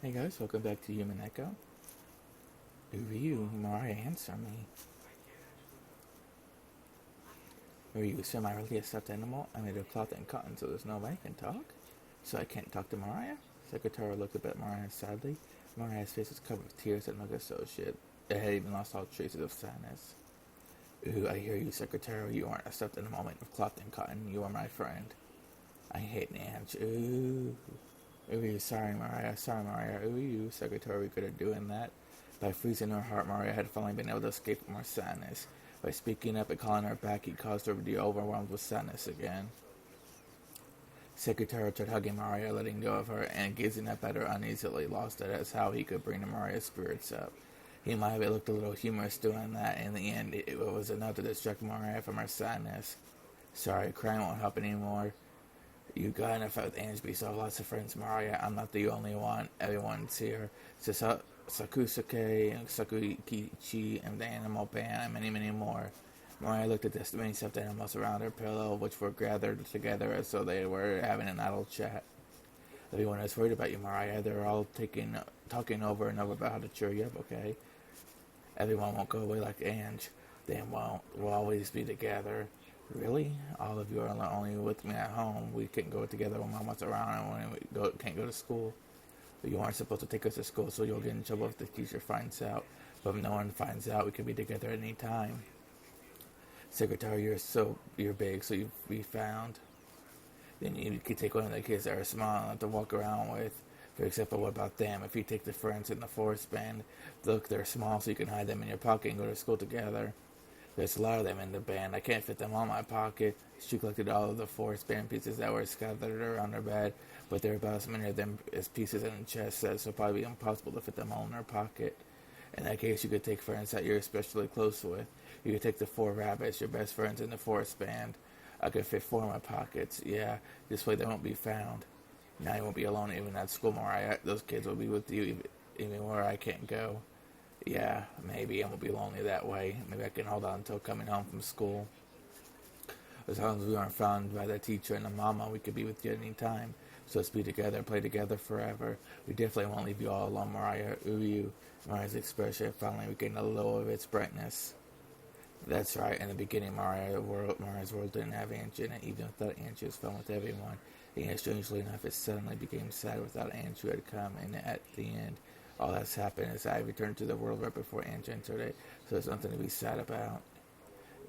Hey guys, welcome back to Umineko. Ryu, Mariah, answer me. Ryu, so am I really a stuffed animal? I'm made of cloth and cotton, so there's no way I can talk? So I can't talk to Mariah? Secretary looked up at Mariah sadly. Mariah's face was covered with tears and looked so shit. It had even lost all traces of sadness. Ooh, I hear you, Secretary. You aren't a stuffed animal made of cloth and cotton. You are my friend. I hate Nanch. Ooh. Ooh, sorry, Mariah. Sorry, Mariah. Ooh, Secretary, good at doing that. By freezing her heart, Mariah had finally been able to escape from her sadness. By speaking up and calling her back, he caused her to be overwhelmed with sadness again. Secretary tried hugging Mariah, letting go of her, and gazing up at her uneasily, lost it as how he could bring Mariah's spirits up. He might have looked a little humorous doing that. In the end, it was enough to distract Mariah from her sadness. Sorry, crying won't help anymore. You got enough with Ansby, so I have lots of friends, Mariah. I'm not the only one. Everyone's here. Sakusuke, Sakuichi, and the Animal Band, and many, many more. Mariah looked at the many stuffed animals around her pillow, which were gathered together as though they were having an idle chat. Everyone is worried about you, Mariah. They're all talking over and over about how to cheer you up, okay? Everyone won't go away like Ange. They won't. We'll always be together. Really? All of you are only with me at home. We can't go together when Mama's around and when can't go to school. But you aren't supposed to take us to school, so you'll get in trouble if the teacher finds out. But if no one finds out, we can be together at any time. Secretary, you're big, so you'll be found. Then you could take one of the kids that are small enough to walk around with. For example, what about them? If you take the friends in the forest band, look, they're small, so you can hide them in your pocket and go to school together. There's a lot of them in the band. I can't fit them all in my pocket. She collected all of the forest band pieces that were scattered around her bed, but there are about as many of them as pieces in the chest, so it'll probably be impossible to fit them all in her pocket. In that case, you could take friends that you're especially close with. You could take the 4 rabbits, your best friends in the forest band. I could fit 4 in my pockets. Yeah, this way they won't be found. Now you won't be alone even at school, Mariah. Those kids will be with you even where I can't go. Yeah, maybe I won't be lonely that way. Maybe I can hold on until coming home from school. As long as we aren't found by the teacher and the mama, we could be with you at any time. So let's be together, play together forever. We definitely won't leave you all alone, Mariah. Ooh, you. Mariah's expression finally regained a little of its brightness. That's right. In the beginning, Mariah's world didn't have Angie in it. Even without Angie, it was fun with everyone. And strangely enough, it suddenly became sad without Angie who had come. And at the end, all that's happened is I returned to the world right before Angie entered it. So there's nothing to be sad about.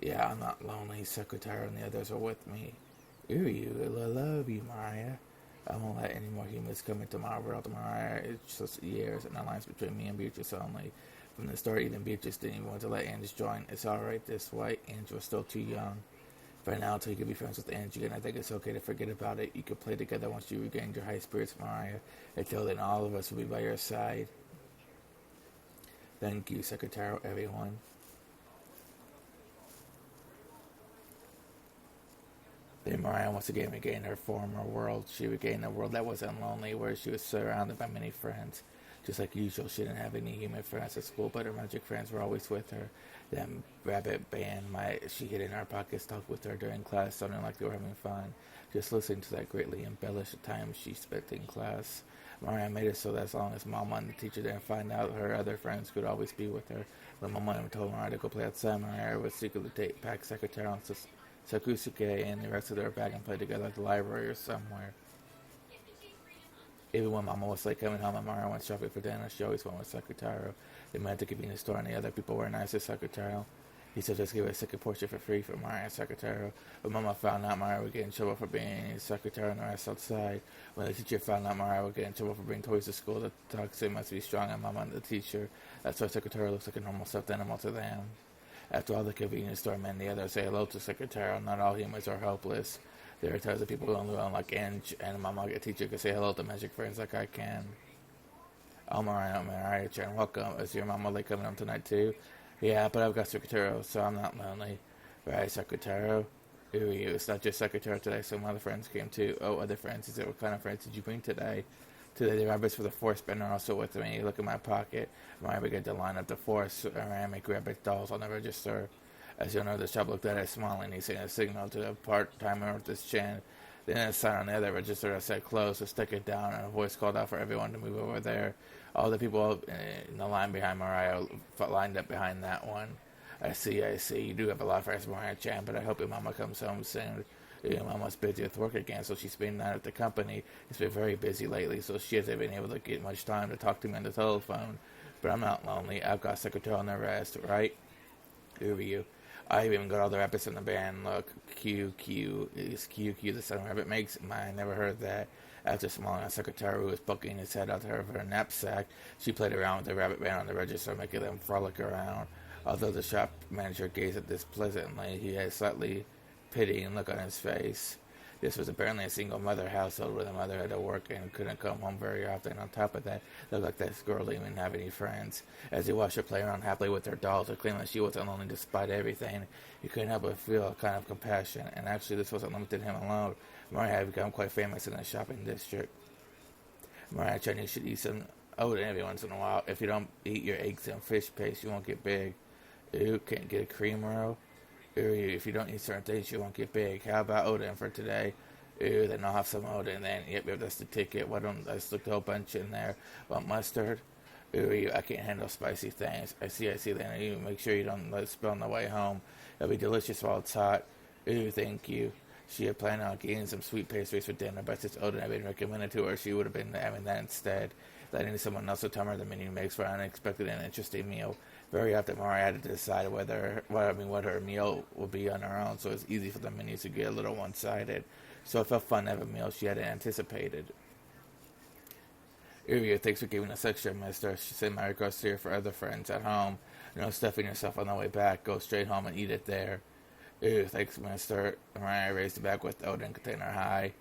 Yeah, I'm not lonely. Secretary and the others are with me. Ooh, you. I love you, Mariah. I won't let any more humans come into my world, Mariah. It's just years and the lines between me and Beatrice only. From the start, even Beatrice didn't even want to let Angie join. It's alright this way. Angie was still too young. For now, until you can be friends with Angie, and I think it's okay to forget about it. You can play together once you regain your high spirits, Mariah. Until then, all of us will be by your side. Thank you, Secretary, everyone. Then Mariah once again regained her former world. She regained a world that wasn't lonely, where she was surrounded by many friends. Just like usual, she didn't have any human friends at school, but her magic friends were always with her. Them rabbit band, she hid in her pockets, talked with her during class, sounding like they were having fun. Just listening to that greatly embellished the time she spent in class. Mariah made it so that as long as Mama and the teacher didn't find out, her other friends could always be with her. When Mama told Mariah to go play outside, Mariah would secretly pack Secretary on Sakusuke and the rest of their bag and play together at the library or somewhere. Even when Mama was late coming home and Mariah went shopping for dinner, she always went with Secretary. They met at the convenience store and the other people were nice to Secretary. He said just give her a second portion for free for Mariah and Secretary. But Mama found out Mariah would get in trouble for being Secretary and the rest outside. When the teacher found out Mariah would get in trouble for bringing toys to school, the toxin must be strong on Mama and the teacher. That's why Secretary looks like a normal stuffed animal to them. After all, the convenience store men and the others say hello to Secretary. Not all humans are helpless. There are times of people who only on like Ange and Mama, a teacher, can say hello to magic friends like I can. Oh, Mariah Chan, welcome. Is your mama late coming home tonight too? Yeah, but I've got Secretary, so I'm not lonely. Right, Secretary? Ooh, it's not just Secretary today, some other friends came too. Oh, other friends. He said, what kind of friends did you bring today? Today, the rabbits for the forest band are also with me. Look in my pocket. Mariah began to line up the forest ceramic rabbit dolls on the register. As you know, the shop looked at it smiling. He sent a signal to the part-timer with his chin. Then a sign on the other register that said closed, so stick it down, and a voice called out for everyone to move over there. All the people in the line behind Mariah lined up behind that one. I see, I see. You do have a lot for us, Mariah Chan, but I hope your mama comes home soon. Your mama's busy with work again, so she's been out at the company. She's been very busy lately, so she hasn't been able to get much time to talk to me on the telephone. But I'm not lonely. I've got secretary on the rest, right? Who are you? I even got all the rabbits in the band. Look, QQ is QQ the Southern Rabbit makes. I never heard that. After smiling at secretary who was poking his head out of her knapsack, she played around with the rabbit band on the register, making them frolic around. Although the shop manager gazed at this pleasantly, he had a slightly pitying look on his face. This was apparently a single mother household where the mother had to work and couldn't come home very often. On top of that, it looked like this girl didn't even have any friends. As he watched her play around happily with her dolls, it claimed that she wasn't lonely despite everything. He couldn't help but feel a kind of compassion, and actually this wasn't limited to him alone. Mariah had become quite famous in the shopping district. Mariah Chan, you should eat some oat every once in a while. If you don't eat your eggs and fish paste, you won't get big. Ooh, can't get a cream roll? Ooh, if you don't eat certain things, you won't get big. How about Odin for today? Ooh, then I'll have some Odin. Then, yep, that's the ticket. Why don't I stick a whole bunch in there? Want mustard? Ooh, I can't handle spicy things. I see. Then you make sure you don't let it spill on the way home. It'll be delicious while it's hot. Ooh, thank you. She had planned on getting some sweet pastries for dinner, but since Odin had been recommended to her, she would have been having that instead. Letting someone else tell her the menu makes for an unexpected and interesting meal. Very often, Mariah had to decide what her meal would be on her own, so it's easy for the menus to get a little one-sided. So it felt fun to have a meal she hadn't anticipated. Iria, thanks for giving us extra, mister. She said my regards to you for other friends at home. No stuffing yourself on the way back. Go straight home and eat it there. Ew, thanks, mister. Mariah raised the bag with Odin container high.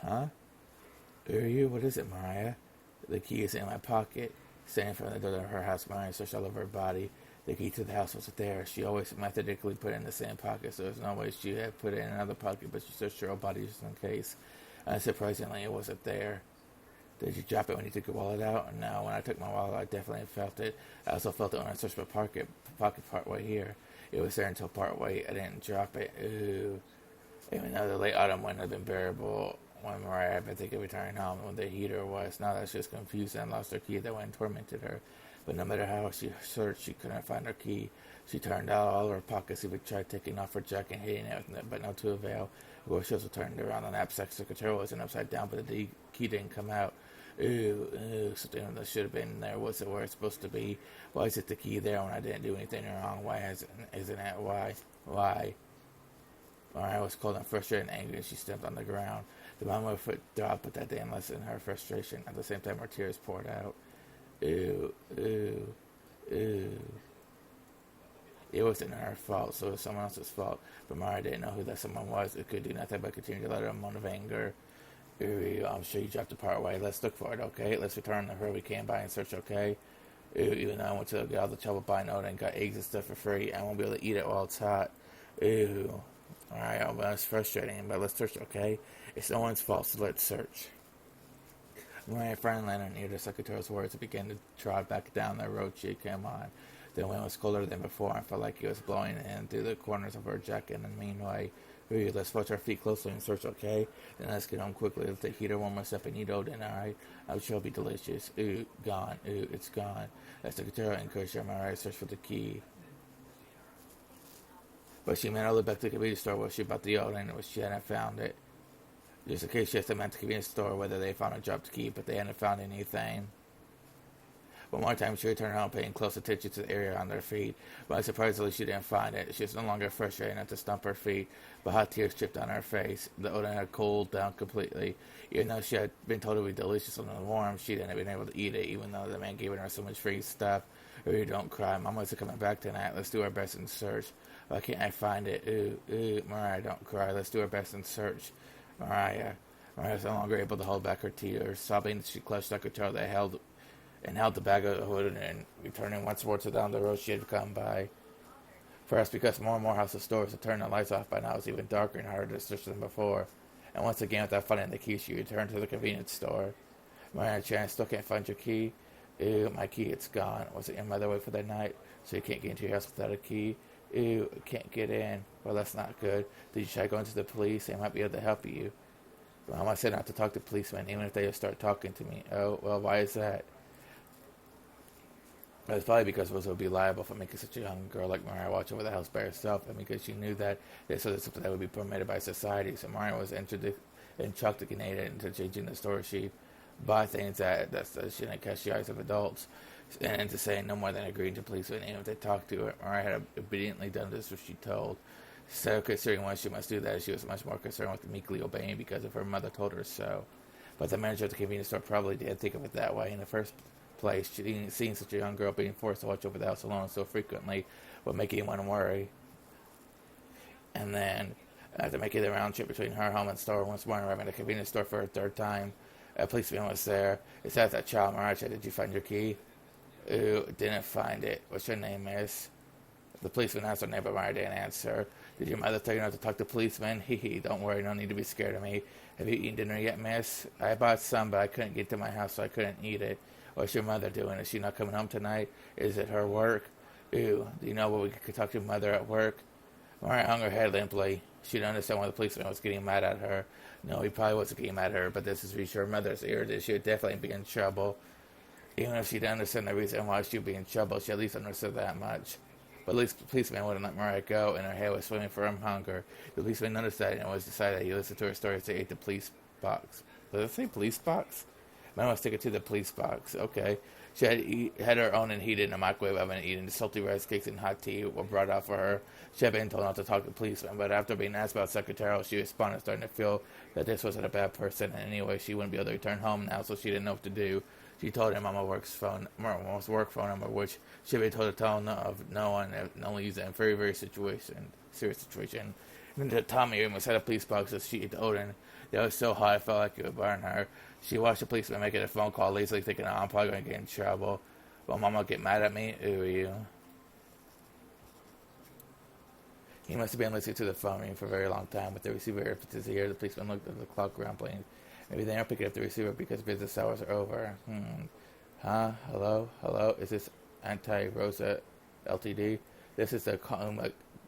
Huh? Who are you? What is it, Mariah? The key is in my pocket. Standing in front of the door of her house, Mariah searched all over her body. The key to the house wasn't there. She always methodically put it in the same pocket, so there's no way she had put it in another pocket, but she searched her whole body just in case. Unsurprisingly, it wasn't there. Did you drop it when you took your wallet out? No, when I took my wallet, I definitely felt it. I also felt it when I searched my pocket part way here. It was there until part way. I didn't drop it. Ooh. Even though the late autumn wind had been bearable, when Mariah had been thinking of returning home when the heater was. Now that she was confused and lost her key, that wind tormented her. But no matter how she searched, she couldn't find her key. She turned out all her pockets, even tried taking off her jacket and hitting it, but no to avail. She also turned around the knapsack secretary wasn't upside down, but the key didn't come out. Ooh, something that should have been there wasn't where it's supposed to be. Why is it the key there when I didn't do anything wrong? Why isn't it? Why? Mariah was cold and frustrated and angry as she stepped on the ground. The bottom of her foot dropped, but that didn't lessen her frustration. At the same time, her tears poured out. Ooh. It wasn't her fault, so it was someone else's fault. But Mariah didn't know who that someone was. It could do nothing but continue to let her moan of anger. Ooh, I'm sure you dropped the part away. Let's look for it, okay? Let's return to her we came by and search, okay? Ooh, even though I went to get all the trouble buying out and got eggs and stuff for free, I won't be able to eat it while it's hot. Ooh. Alright, well, it's frustrating, but let's search, okay? It's no one's fault, so let's search. Mariah finally landed near the secretary's words and began to trot back down the road she came on. The wind was colder than before and felt like it was blowing in through the corners of her jacket in a mean way. Hurry, let's watch our feet closely and search, okay? Then let's get home quickly. Let's take heater warm us up and eat Odin, alright? I'm sure it'll be delicious. Ooh, gone. Ooh, it's gone. The secretary encouraged her. Mariah searched for the key. But she made her look back to the convenience store where she bought the Odin, but she hadn't found it. Just in case she asked them at the convenience store whether they found a dropped key, but they hadn't found anything. One more time, she returned home, paying close attention to the area on their feet. But surprisingly, she didn't find it. She was no longer frustrated enough to stump her feet, but hot tears dripped on her face. The Odin had cooled down completely. Even though she had been told it would be delicious and warm, she hadn't been able to eat it, even though the man gave her so much free stuff. Ooh, don't cry. Mama's coming back tonight. Let's do our best and search. Why can't I find it? Ooh, Mariah, don't cry. Let's do our best and search. Mariah was no longer able to hold back her tears. Sobbing, she clutched like a child that held the bag of Odin and returning once more to down the road she had come by. Perhaps because more and more houses stores had turned the lights off by now, it was even darker and harder to search than before. And once again, without finding the key, she returned to the convenience store. Mariah Chan, still can't find your key? Ew, my key, it's gone. Was it your mother away for the night, so you can't get into your house without a key? Ew, can't get in. Well, that's not good. Did you try going to the police? They might be able to help you. Well, I said not to talk to policemen, even if they start talking to me. Oh, well, why is that? It's probably because Rosa would be liable for making such a young girl like Mariah watch over the house by herself, and because she knew that this was something that would be permitted by society. So Mariah was indoctrinated into changing the story sheet, buy things that shouldn't catch the eyes of adults, and into saying no more than agreeing to policemen even if they talked to her. Mariah had obediently done this what she told. So considering why she must do that, she was much more concerned with meekly obeying because of her mother told her so. But the manager of the convenience store probably did think of it that way in the first place. Seeing such a young girl being forced to watch over the house alone so frequently would make anyone worry. And then, after making the round trip between her home and store, once more arriving at the convenience store for a third time, a policeman was there. It said that child, Mariah, did you find your key? Ooh, didn't find it. What's your name, miss? The policeman asked her name, but Mariah didn't answer. Did your mother tell you not to talk to policemen? Hee hee, don't worry, no need to be scared of me. Have you eaten dinner yet, miss? I bought some, but I couldn't get to my house, so I couldn't eat it. What's your mother doing? Is she not coming home tonight? Is it her work? Ew, do you know what we could talk to your mother at work? Mariah hung her head limply. She didn't understand why the policeman was getting mad at her. No, he probably wasn't getting mad at her, but this is reached her mother's ears, that she would definitely be in trouble. Even if she didn't understand the reason why she would be in trouble, she at least understood that much. But at least the policeman wouldn't let Mariah go, and her head was swimming from hunger. The policeman noticed that, and it was decided that he listened to her story as they ate the police box. Did it say police box? Man was sticking to the police box. Okay. She had her own and heated in a microwave oven, eating salty rice cakes and hot tea were brought out for her. She had been told not to talk to policemen, but after being asked about secretarial, she responded, starting to feel that this wasn't a bad person, and anyway, she wouldn't be able to return home now, so she didn't know what to do. She told her Mama's work phone number, which she had been told to tell no one, and only use it in very serious situation. And then Tommy almost had a police box that she told her. It was so hot, I felt like it would burn her. She watched the policeman making a phone call, lazily thinking, oh, I'm probably going to get in trouble. Will Mama get mad at me? Ooh, you. He must have been listening to the phone ring for a very long time. With the receiver up to his ear, the policeman looked at the clock grumbling. Maybe they aren't picking up the receiver because business hours are over. Huh? Hello? Is this Anti-Rosa Ltd.? This is the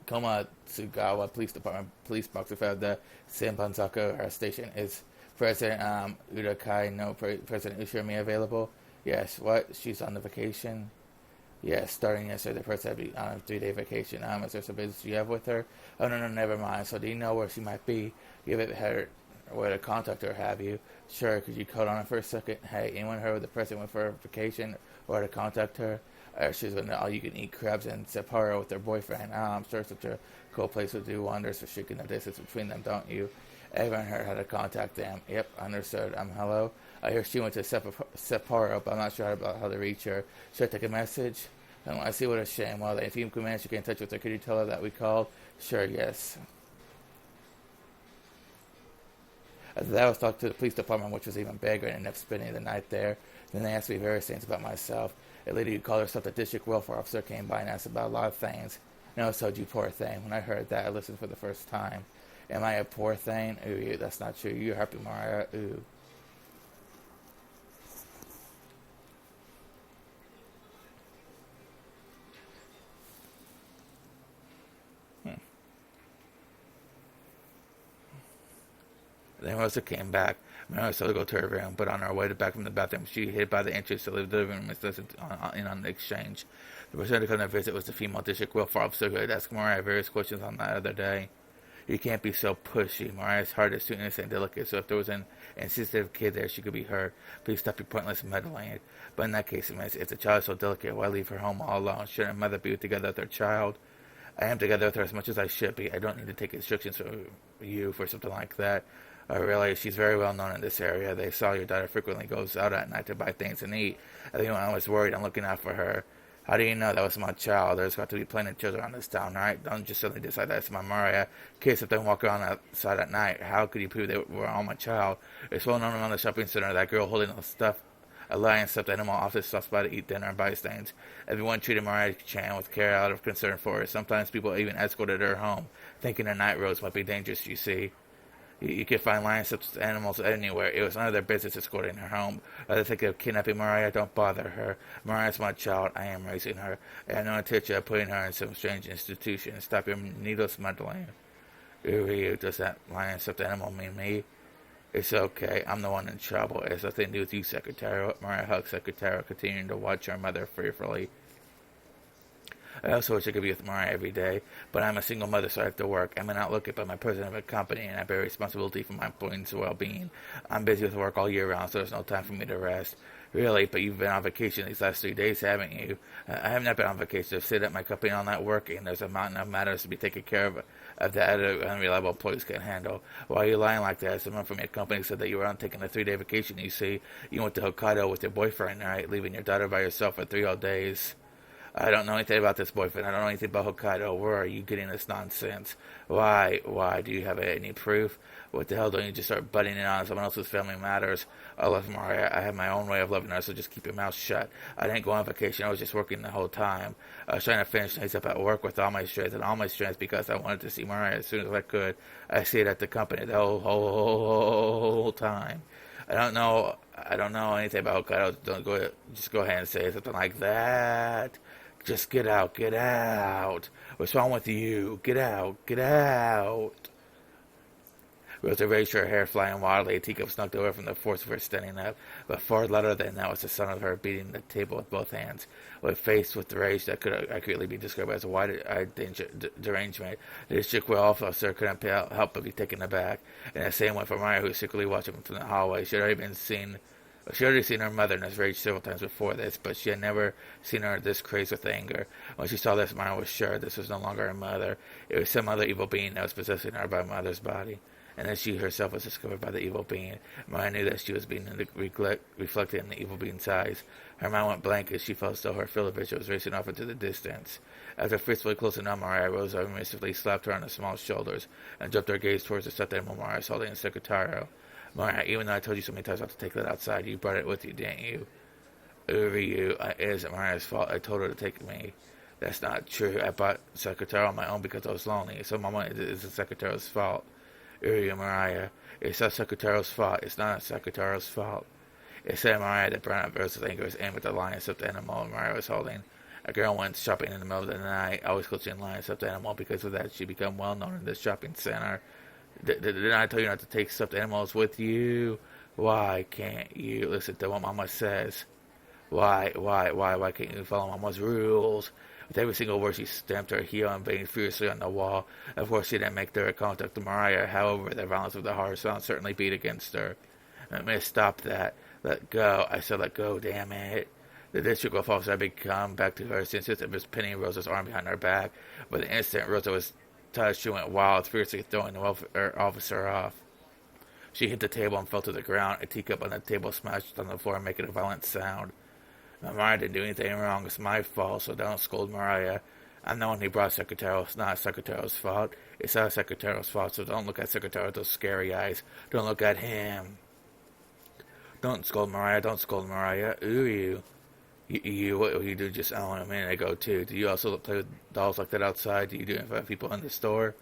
Komatsugawa Police Department police box of the Sanbanzaku station. Is President Udakai, no, President Ushirami available? Yes. What? She's on the vacation? Yes, starting yesterday, the president will be on a 3-day vacation. Is there some business you have with her? Oh, no, never mind. So do you know where she might be? You have her where to contact her, have you? Sure, could you call on her for a second? Hey, anyone heard where the president went for a vacation or to contact her? She's going to all-you-can-eat crabs in Sapporo with her boyfriend. I'm sure such a cool place would do wonders for shrinking the distance between them, don't you? Everyone heard how to contact them. Yep, understood. Hello? I hear she went to Sapporo, but I'm not sure about how to reach her. Should I take a message? I see what a shame. Well, if you can manage to get in touch with her, could you tell her that we called? Sure, yes. That was talked to the police department, which was even bigger, and ended up spending the night there. Then they asked me various things about myself. A lady who called herself the district welfare officer came by and asked about a lot of things. No, so you poor thing. When I heard that, I listened for the first time. Am I a poor thing? Ooh, that's not true. You're happy, Mariah. Ooh. Then Rosa came back. Mariah started to go to her room, but on her way back from the bathroom, she hid by the entrance to the living room and listened on the exchange. The person to come to visit was the female district welfare officer who had asked Mariah various questions on that other day. You can't be so pushy. Mariah's heart is too innocent and delicate, so if there was an insensitive kid there, she could be hurt. Please stop your pointless meddling. But in that case, miss, if the child is so delicate, why leave her home all alone? Shouldn't a mother be together with her child? I am together with her as much as I should be. I don't need to take instructions from you for something like that. Really, she's very well known in this area. They saw your daughter frequently goes out at night to buy things to eat. I think when I was worried, I'm looking out for her. How do you know that was my child? There's got to be plenty of children on this town, right? Don't just suddenly decide that's my Mariah. Kids, if they walk around outside at night, how could you prove they were all my child? It's well known around the shopping center that girl holding the stuff, a lion stuffed animal often stops by to eat dinner and buy things. Everyone treated Mariah Chan with care out of concern for her. Sometimes people even escorted her home, thinking her night roads might be dangerous, you see. You could find lions such animals anywhere. It was none of their business escorting her home. Rather think of kidnapping Mariah, don't bother her. Mariah's my child. I am raising her. I have no intention of putting her in some strange institution. Stop your needless meddling. Uru, does that lion stuffed animal mean me? It's okay. I'm the one in trouble. It has nothing to do with you, Secretary. Mariah hugged Secretary, continuing to watch her mother fearfully. I also wish I could be with Mariah every day, but I'm a single mother, so I have to work. I'm an outlook, but I'm president of a company, and I bear responsibility for my employees' well-being. I'm busy with work all year round, so there's no time for me to rest. Really, but you've been on vacation these last 3 days, haven't you? I have not been on vacation. I've stayed at my company all night working. There's a mountain of matters to be taken care of that other unreliable employees can't handle. Why are you lying like that? Someone from your company said that you were on taking a 3-day vacation. You see, you went to Hokkaido with your boyfriend, right? Leaving your daughter by herself for 3 whole days. I don't know anything about this boyfriend. I don't know anything about Hokkaido. Where are you getting this nonsense? Why? Do you have any proof? What the hell? Don't you just start butting in on someone else's family matters? I love Mariah. I have my own way of loving her, so just keep your mouth shut. I didn't go on vacation. I was just working the whole time. I was trying to finish things up at work with all my strength because I wanted to see Mariah as soon as I could. I stayed at the company the whole time. I don't know anything about Hokkaido. Just go ahead and say something like that. Just get out. What's wrong with you? Get out. Rosa raised her hair flying wildly. A teacup snuck over from the force of her standing up, but far louder than that was the sound of her beating the table with both hands. Faced with the rage that could accurately be described as a wide-eyed derangement, the district officer couldn't help but be taken aback. And the same went for Mariah, who was secretly watching from the hallway. She had already seen her mother in this rage several times before this, but she had never seen her this crazed with anger. When she saw this, Mariah was sure this was no longer her mother. It was some other evil being that was possessing her by her mother's body. And then she herself was discovered by the evil being. Mariah knew that she was being reflected in the evil being's eyes. Her mind went blank as she felt as though her field of vision was racing off into the distance. After fiercely closing on Mariah, Rosa mercifully slapped her on the small shoulders and dropped her gaze towards the stuffed animal Mariah was holding in Secretariat. Mariah, even though I told you so many times not to take that outside, you brought it with you, didn't you? Over you. It isn't Mariah's fault. I told her to take me. That's not true. I bought Secretariat on my own because I was lonely. So Mama, it's the Secretariat's fault. Uri, Mariah, it's not Secretariat's fault. It's not Secretariat's fault. It said Mariah that burned up Rosa's anger was aimed at the lion stuffed animal Mariah was holding. A girl went shopping in the middle of the night, always clutching lion stuffed animal. Because of that, she became well known in the shopping center. Didn't I tell you not to take stuffed animals with you? Why can't you listen to what Mama says? Why can't you follow Mama's rules? With every single word, she stamped her heel and banged furiously on the wall. Of course, she didn't make direct contact with Mariah. However, the violence of the harsh sound certainly beat against her. Miss, stop that. Let go. I said let go, damn it. The district officer had come back to her senses and was pinning Rosa's arm behind her back. But the instant Rosa was touched, she went wild, fiercely throwing the officer off. She hit the table and fell to the ground. A teacup on the table smashed on the floor, making a violent sound. Mariah didn't do anything wrong. It's my fault, so don't scold Mariah. I'm the one who brought Secretariat. It's not Secretariat's fault. It's not Secretariat's fault, so don't look at Secretariat with those scary eyes. Don't look at him. Don't scold Mariah. Don't scold Mariah. Ooh, you. What you do just a minute ago, too. Do you also play with dolls like that outside? Do you do it in front of people in the store?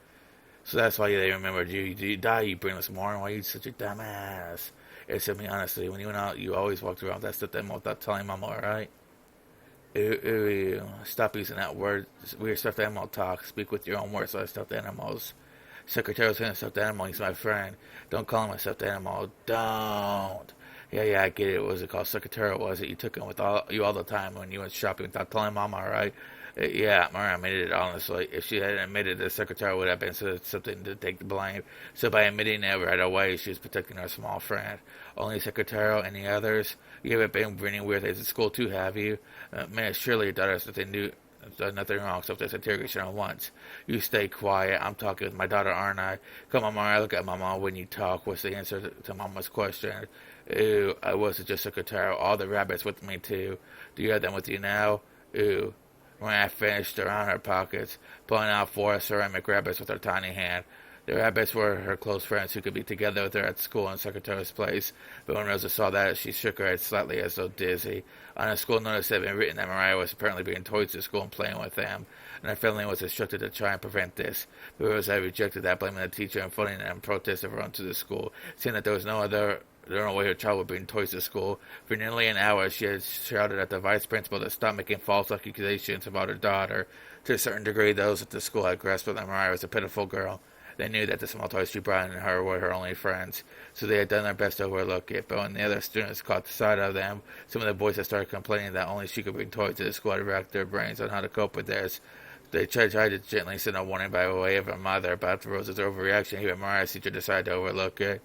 So that's why they remembered you. You die, you brainless moron. Why are you such a dumbass? It's to me, honestly, when you went out, you always walked around that stuff without telling Mama, alright? Ooh, stop using that word. Weird stuffed animal talk. Speak with your own words like stuffed animals. Secretary's in a stuffed animal. He's my friend. Don't call him a stuffed animal. Don't. Yeah, I get it. What was it called? Secretary, was it? You took him with you all the time when you went shopping without telling Mama, alright? Yeah, Mariah admitted it, honestly. If she hadn't admitted it, the secretary would have been something to take the blame. So by admitting it right away, she was protecting her small friend. Only secretarial and the others? You haven't been bringing weird things at school too, have you? Man, surely your daughter has nothing wrong, except this interrogation at once. You stay quiet. I'm talking with my daughter, aren't I? Come on, Mariah, look at Mama when you talk. What's the answer to Mama's question? Ooh, I wasn't just secretarial. All the rabbits with me, too. Do you have them with you now? Ooh. When I finished around her pockets, pulling out 4 ceramic rabbits with her tiny hand. The rabbits were her close friends who could be together with her at school in Secretary's place, but when Rosa saw that, she shook her head slightly as though dizzy. On a school notice had been written that Mariah was apparently bringing toys to school and playing with them, and her family was instructed to try and prevent this. But Rosa had rejected that, blaming the teacher and phoning in protest of her own to the school, saying that there was no way her child would bring toys to school. For nearly an hour, she had shouted at the vice principal to stop making false accusations about her daughter. To a certain degree, those at the school had grasped that Mariah was a pitiful girl. They knew that the small toys she brought in her were her only friends, so they had done their best to overlook it. But when the other students caught sight of them, some of the boys had started complaining that only she could bring toys to the school had racked their brains on how to cope with this. They tried to gently send a warning by way of her mother, but after Rosa's overreaction, even Mariah's teacher decided to overlook it.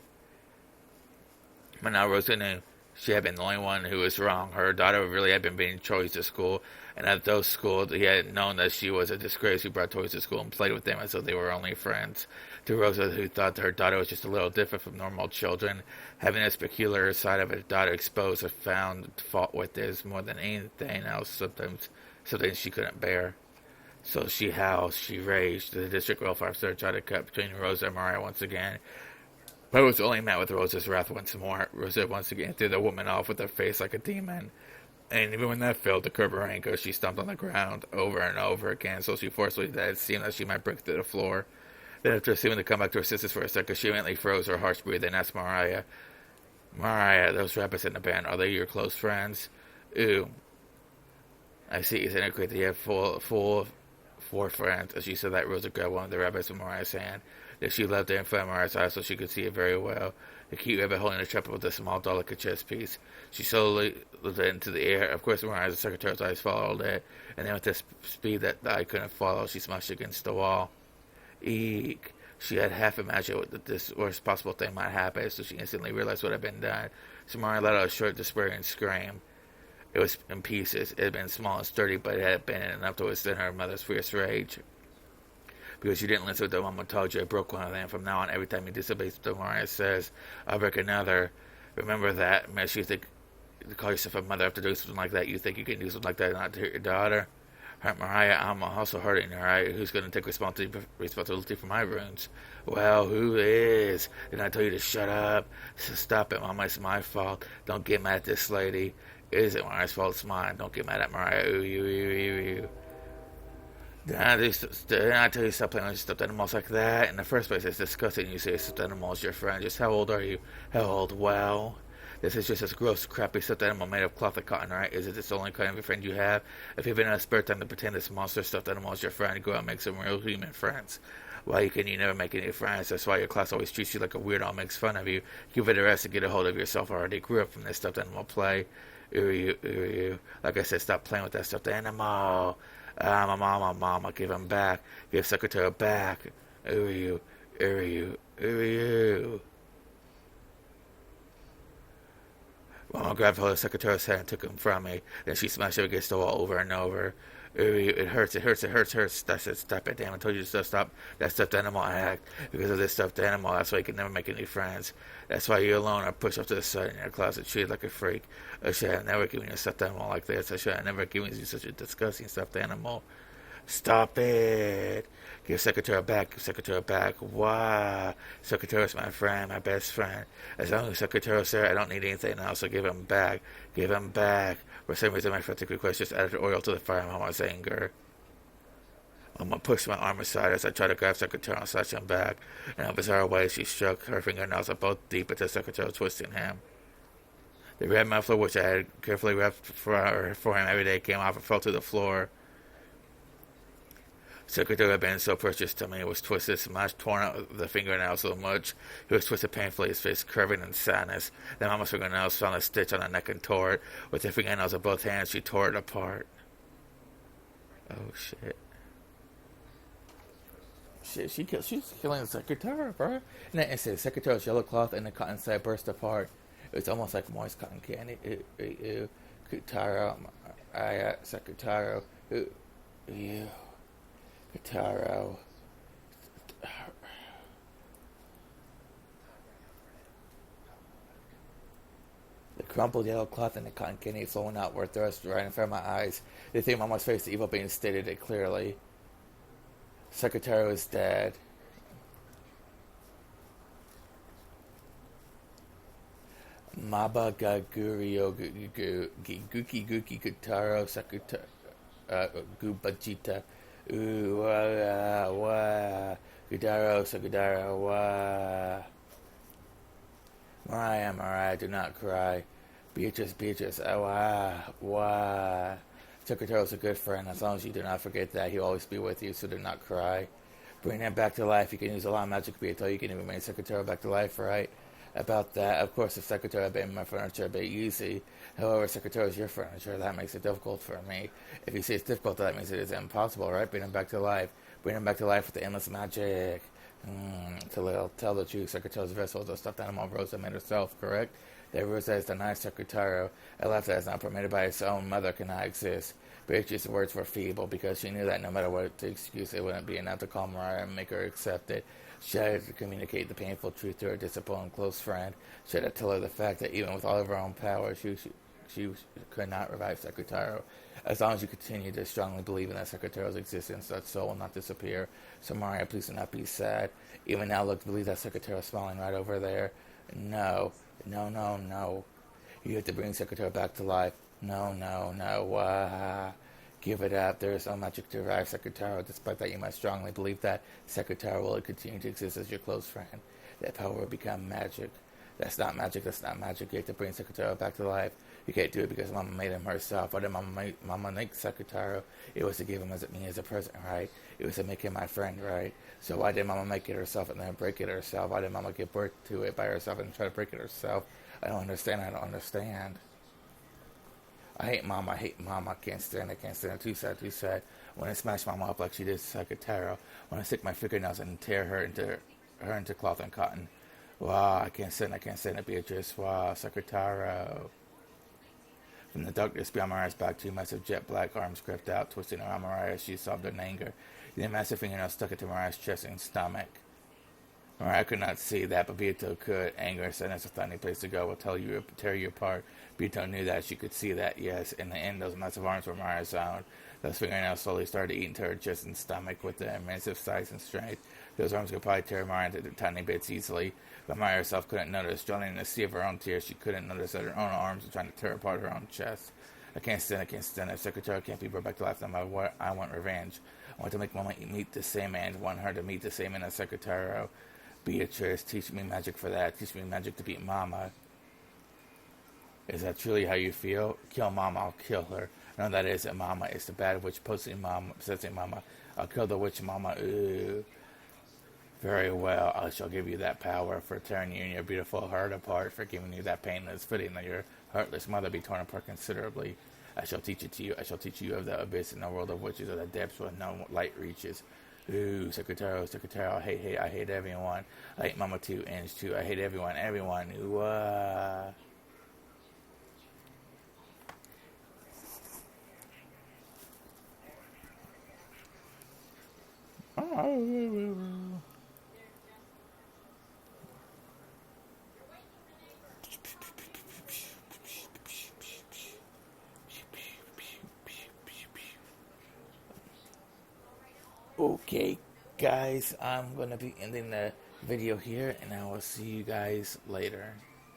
But now Rosa knew she had been the only one who was wrong. Her daughter really had been bringing toys to school, and at those schools, he had known that she was a disgrace who brought toys to school and played with them as though they were only friends. To Rosa, who thought that her daughter was just a little different from normal children, having this peculiar side of her daughter exposed or found fault with this more than anything else, something she couldn't bear. So she howled, she raged. The district welfare officer tried to cut between Rosa and Mariah once again, but it was only met with Rosa's wrath once more. Rosa once again threw the woman off with her face like a demon. And even when that failed to curb her anger, she stomped on the ground over and over again, so she forcefully that it seemed that she might break through the floor. Then, after seeming to come back to her senses for a second, she immediately froze her harsh breathing and asked Mariah, those rabbits in the band, are they your close friends? Ooh. I see, said quickly, they have four friends. As she said that, Rosa grabbed one of the rabbits from Mariah's hand. Then she left it in front of Mariah's eyes so she could see it very well. The cute rabbit holding a trap with a small, delicate chess piece. She slowly lifted it into the air. Of course, Mariah's secretary's eyes followed it, and then with the speed that the eye couldn't follow, she smashed against the wall. Eek. She had half imagined that this worst possible thing might happen, so she instantly realized what had been done. So Mariah let out a short, despairing scream. It was in pieces. It had been small and sturdy, but it had been enough to withstand her mother's fierce rage. Because you didn't listen to what Mama told you, I broke one of them. From now on, every time you disobey what Mariah says, I'll break another. Remember that. Man, you think to call yourself a mother after doing something like that, you think you can do something like that and not to hurt your daughter? Hurt Mariah, I'm also hurting her, right? Who's going to take responsibility for my wounds? Well, who is? Didn't I tell you to shut up? So stop it, Mama. It's my fault. Don't get mad at this lady. It isn't Mariah's fault, it's mine. Don't get mad at Mariah. Ooh, you. Didn't I tell you to stop playing with stuffed animals like that? In the first place, it's disgusting you say a stuffed animal is your friend. Just how old are you? How old? Well, this is just this gross, crappy stuffed animal made of cloth and cotton, right? Is it this the only kind of friend you have? If you've been in a spare time to pretend this monster stuffed animal is your friend, go out and make some real human friends. Why you never make any friends? That's why your class always treats you like a weirdo and makes fun of you. Give it a rest and get a hold of yourself. I already grew up from this stuffed animal play. Ooh, you. Like I said, stop playing with that stuffed animal. My mama, give him back. Give Secretary back. Ooh, you. Mama grabbed hold of the Secretary's hand and took him from me. Then she smashed him against the wall over and over. Ooh, it hurts. That's it, stop it, damn. I told you to stop that stuffed animal act. Because of this stuffed animal, that's why you can never make any friends. That's why you alone are pushed up to the side in your closet, treated like a freak. I should have never given you a stuffed animal like this. I should have never given you such a disgusting stuffed animal. Stop it. Give Secretary back. Why? Secretary is my friend, my best friend. As long as Secretary is there, I don't need anything else, so give him back. For some reason, my frantic request just added oil to the fire of Mama's anger. Mama pushed my arm aside as I tried to grab Secretary and slash him back. In a bizarre way, she struck her fingernails both deep into Secretary, twisting him. The red muffler, which I had carefully wrapped for him every day, came off and fell to the floor. Secretary had been so precious to me. It was twisted, smashed, torn out of the fingernails so much. He was twisted painfully, his face curving in sadness. Then Mama's fingernails found a stitch on the neck and tore it. With her fingernails of both hands, she tore it apart. Oh, shit. She's killing the Secretary, bro. And then it says Secretary's yellow cloth and the cotton side burst apart. It's almost like moist cotton candy. Kutaro, Secretary. Ew. Kutaro. The crumpled yellow cloth and the cotton candy flowing out were thrust right in front of my eyes. The thing Mama's face, the evil being stated it clearly. Secretary was dead. Maba Gagurio Guki Guki Gutaro Sakuta Gubajita Wa Gudaro Sagudara Wa Mariah, Mariah, do not cry. Beatrice, Beatrice, wah. Chocotoro's a good friend. As long as you do not forget that, he'll always be with you, so do not cry. Bring him back to life. You can use a lot of magic Beato. You can even bring Secretary back to life, right? About that, of course, if Secretary had been my furniture, it'd be easy. However, Secretary is your furniture. That makes it difficult for me. If you say it's difficult, that means it is impossible, right? Bring him back to life. Bring him back to life with the endless magic. To tell the truth, Secretary's vessel is a stuffed animal Rosa made herself, correct? That Rosa is denied Secretary. A life that is not permitted by its own mother cannot exist. Beatrice's words were feeble because she knew that no matter what the excuse, it wouldn't be enough to calm Mariah and make her accept it. She had to communicate the painful truth to her disappointed close friend. She had to tell her the fact that even with all of her own power, she could not revive Secretary. As long as you continue to strongly believe in that Secretary's existence, that soul will not disappear. So Maria, please do not be sad. Even now, look, believe that Secretary is smiling right over there. No. You have to bring Secretary back to life. No. Give it up. There is no magic to revive Secretary. Despite that, you must strongly believe that Secretary will continue to exist as your close friend. That power will become magic. That's not magic. You have to bring Secretary back to life. You can't do it because Mama made him herself. Why did Mama make Secretary? It was to give him me as a present, right? It was to make him my friend, right? So why did Mama make it herself and then break it herself? Why did Mama give birth to it by herself and try to break it herself? I don't understand. I hate Mama. Can't stand it. Too sad. When I smash Mama up like she did Secretary. When I stick my fingernails and tear her into cloth and cotton. Wow, I can't stand it, Beatrice. Wow, Secretary. From the darkness beyond Mariah's back, two massive jet black arms crept out, twisting around Mariah as she sobbed in anger. The massive fingernails stuck into Mariah's chest and stomach. Mariah could not see that, but Beato could. Anger and sadness without any place to go will tear you apart. Beato knew that. She could see that, yes. In the end, those massive arms were Mariah's own. Those fingernails slowly started to eat into her chest and stomach with their massive size and strength. Those arms could probably tear Mariah into tiny bits easily, but Mariah herself couldn't notice. Drowning in the sea of her own tears, she couldn't notice that her own arms were trying to tear apart her own chest. I can't stand it. Secretary can't be brought back to life no matter what. I want revenge. I want to make Mama meet the same end. I want her to meet the same end as Secretary. Beatrice, teach me magic for that. Teach me magic to beat Mama. Is that truly how you feel? Kill Mama, I'll kill her. No, that isn't Mama. It's the bad witch possessing Mama. I'll kill the witch Mama. Ooh. Very well, I shall give you that power for tearing you and your beautiful heart apart, for giving you that pain that is fitting that your heartless mother be torn apart considerably. I shall teach it to you. I shall teach you of the abyss and the world of witches, of the depths where no light reaches. Ooh, Secretary, I hate everyone. I hate Mama too, Ange too. I hate everyone. Ooh, Okay, guys, I'm going to be ending the video here, and I will see you guys later.